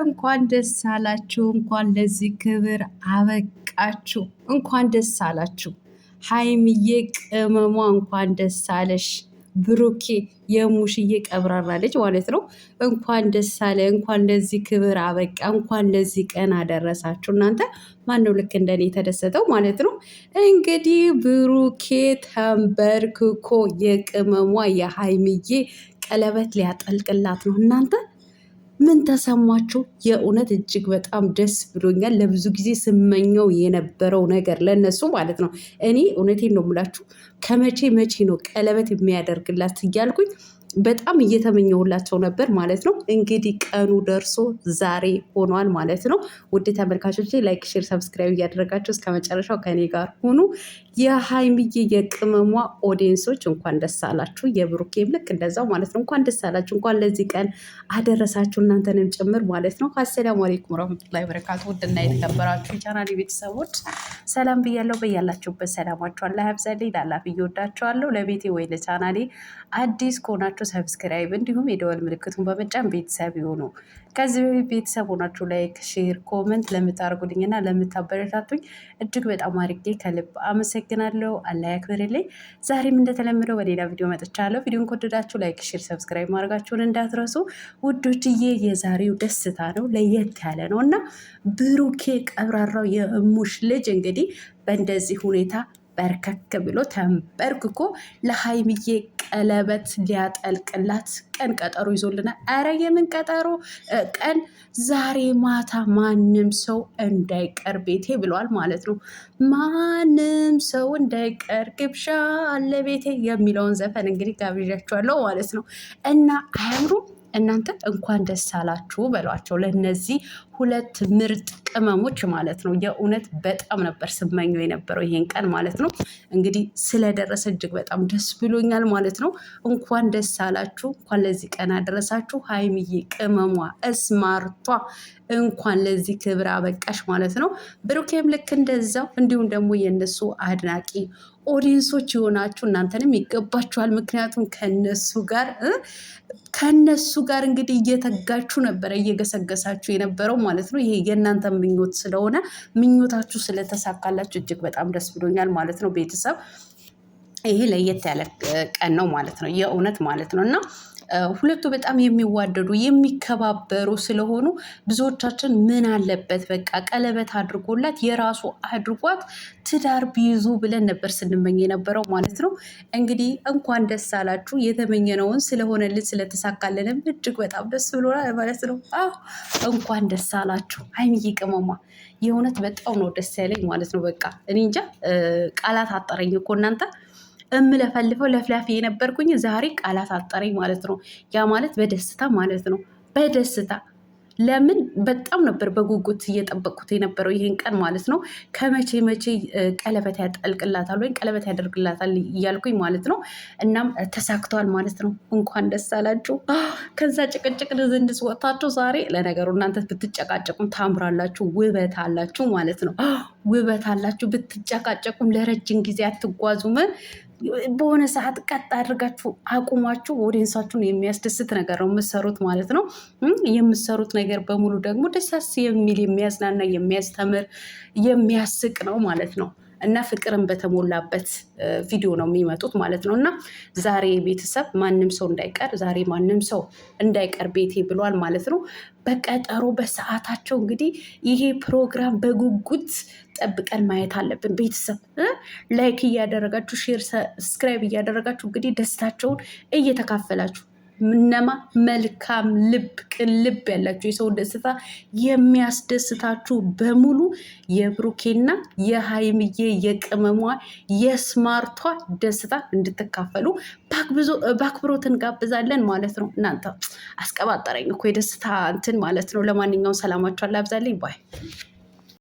እንኳን ደስ አላችሁ፣ እንኳን ለዚህ ክብር አበቃችሁ፣ እንኳን ደስ አላችሁ። ሀይሚዬ ቅመሟ እንኳን ደስ አለሽ። ብሩኬ የሙሽዬ ቀብራራ ልጅ ማለት ነው። እንኳን ደስ አለ፣ እንኳን ለዚህ ክብር አበቃ፣ እንኳን ለዚህ ቀን አደረሳችሁ። እናንተ ማነው ልክ እንደኔ የተደሰተው ማለት ነው? እንግዲህ ብሩኬ ተንበርክኮ የቅመሟ የሀይሚዬ ቀለበት ሊያጠልቅላት ነው። እናንተ ምን ተሰማችሁ? የእውነት እጅግ በጣም ደስ ብሎኛል። ለብዙ ጊዜ ስመኘው የነበረው ነገር ለነሱ ማለት ነው። እኔ እውነቴን ነው የምላችሁ ከመቼ መቼ ነው ቀለበት የሚያደርግላት እያልኩኝ በጣም እየተመኘሁላቸው ነበር ማለት ነው። እንግዲህ ቀኑ ደርሶ ዛሬ ሆኗል ማለት ነው። ውድ ተመልካቾች ላይክ፣ ሼር፣ ሰብስክራይብ እያደረጋችሁ እስከ መጨረሻው ከኔ ጋር ሁኑ። የሀይሚዬ የቅመሟ ኦዲየንሶች እንኳን ደስ አላችሁ። የብሩኬም ልክ እንደዛው ማለት ነው። እንኳን ደስ አላችሁ፣ እንኳን ለዚህ ቀን አደረሳችሁ እናንተንም ጭምር ማለት ነው። አሰላሙ አለይኩም ወራህመቱላሂ ወበረካቱ። ውድና የተከበራችሁ የቻናሌ ቤተሰቦች ሰላም ብያለሁ። በያላችሁበት ሰላማችሁ አላህ ያብዛልኝ። ላላፍ እየወዳችኋለሁ። ለቤቴ ወይ ለቻናሌ አዲስ ከሆናችሁ ሰብስክራይብ እንዲሁም የደወል ምልክቱን በመጫን ቤተሰብ ይሁኑ። ከዚህ በፊት ቤተሰብ ሆናችሁ ላይክ፣ ሼር፣ ኮመንት ለምታደርጉልኝና ለምታበረታቱኝ እጅግ በጣም አድርጌ ከልብ አመሰግናለሁ። አላህ ያክብርልኝ። ዛሬም እንደተለመደው በሌላ ቪዲዮ መጥቻለሁ። ቪዲዮን ከወደዳችሁ ላይክ፣ ሼር፣ ሰብስክራይብ ማድረጋችሁን እንዳትረሱ ውዶችዬ። የዛሬው ደስታ ነው፣ ለየት ያለ ነው እና ብሩኬ ቀብራራው የእሙሽ ልጅ እንግዲህ በእንደዚህ ሁኔታ በርከክ ብሎ ተንበርክኮ ለሀይሚዬ ቀለበት ሊያጠልቅላት ቀን ቀጠሮ ይዞልናል። አረ የምን ቀጠሮ ቀን? ዛሬ ማታ ማንም ሰው እንዳይቀር ቤቴ ብለዋል ማለት ነው። ማንም ሰው እንዳይቀር ግብዣ አለ ቤቴ የሚለውን ዘፈን እንግዲህ ጋብዣቸዋለሁ ማለት ነው። እና አያምሩም? እናንተ እንኳን ደስ አላችሁ በሏቸው ለነዚህ ሁለት ምርጥ ቅመሞች ማለት ነው። የእውነት በጣም ነበር ስመኘው የነበረው ይሄን ቀን ማለት ነው። እንግዲህ ስለደረሰ እጅግ በጣም ደስ ብሎኛል ማለት ነው። እንኳን ደስ አላችሁ፣ እንኳን ለዚህ ቀን አደረሳችሁ። ሀይሚዬ ቅመሟ እስማርቷ እንኳን ለዚህ ክብር አበቃሽ ማለት ነው። ብሩኬም ልክ እንደዛው እንዲሁም ደግሞ የነሱ አድናቂ ኦዲየንሶች የሆናችሁ እናንተንም ይገባችኋል። ምክንያቱም ከነሱ ጋር እንግዲህ እየተጋችሁ ነበረ እየገሰገሳችሁ የነበረው ማለት ነው። ይሄ የእናንተ ምኞት ስለሆነ ምኞታችሁ ስለተሳካላችሁ እጅግ በጣም ደስ ብሎኛል ማለት ነው። ቤተሰብ ይሄ ለየት ያለ ቀን ነው ማለት ነው፣ የእውነት ማለት ነው እና ሁለቱ በጣም የሚዋደዱ የሚከባበሩ ስለሆኑ ብዙዎቻችን ምን አለበት በቃ ቀለበት አድርጎላት የራሱ አድርጓት ትዳር ቢይዙ ብለን ነበር ስንመኝ የነበረው ማለት ነው። እንግዲህ እንኳን ደስ አላችሁ። የተመኘነውን ስለሆነልን ስለተሳካልንም እጅግ በጣም ደስ ብሎናል ማለት ነው። እንኳን ደስ አላችሁ ሀይሚዬ ቅመሟ። የእውነት በጣም ነው ደስ ያለኝ ማለት ነው። በቃ እኔ እንጃ ቃላት አጠረኝ እኮ እናንተ እምለፈልፈው ለፍላፊ የነበርኩኝ ዛሬ ቃላት አጠረኝ ማለት ነው። ያ ማለት በደስታ ማለት ነው። በደስታ ለምን በጣም ነበር በጉጉት እየጠበቅኩት የነበረው ይሄን ቀን ማለት ነው። ከመቼ መቼ ቀለበት ያጠልቅላታል ወይም ቀለበት ያደርግላታል እያልኩኝ ማለት ነው። እናም ተሳክቷል ማለት ነው። እንኳን ደስ አላችሁ። ከዛ ጭቅጭቅ ንዝንዝ ወጥታችሁ ዛሬ ለነገሩ እናንተ ብትጨቃጨቁም ታምራላችሁ፣ ውበት አላችሁ ማለት ነው። ውበት አላችሁ። ብትጨቃጨቁም ለረጅም ጊዜ አትጓዙም። በሆነ ሰዓት ቀጥ አድርጋችሁ አቁማችሁ ኦዲየንሳችሁን የሚያስደስት ነገር ነው የምትሰሩት ማለት ነው። የምትሰሩት ነገር በሙሉ ደግሞ ደሳስ የሚል የሚያዝናና፣ የሚያስተምር፣ የሚያስቅ ነው ማለት ነው እና ፍቅርን በተሞላበት ቪዲዮ ነው የሚመጡት ማለት ነው። እና ዛሬ ቤተሰብ ማንም ሰው እንዳይቀር፣ ዛሬ ማንም ሰው እንዳይቀር ቤቴ ብሏል ማለት ነው። በቀጠሮ በሰዓታቸው እንግዲህ ይሄ ፕሮግራም በጉጉት ጠብቀን ማየት አለብን። ቤተሰብ ላይክ እያደረጋችሁ ሼር፣ ሰብስክራይብ እያደረጋችሁ እንግዲህ ደስታቸውን እየተካፈላችሁ እነማ መልካም ልብ ቅን ልብ ያላችሁ የሰው ደስታ የሚያስደስታችሁ በሙሉ የብሩኬና የሀይምዬ የቅመሟ የስማርቷ ደስታ እንድትካፈሉ በአክብሮት እንጋብዛለን ማለት ነው። እናንተ አስቀባጠረኝ እኮ የደስታ እንትን ማለት ነው። ለማንኛውም ሰላማችሁ አላብዛልኝ ባይ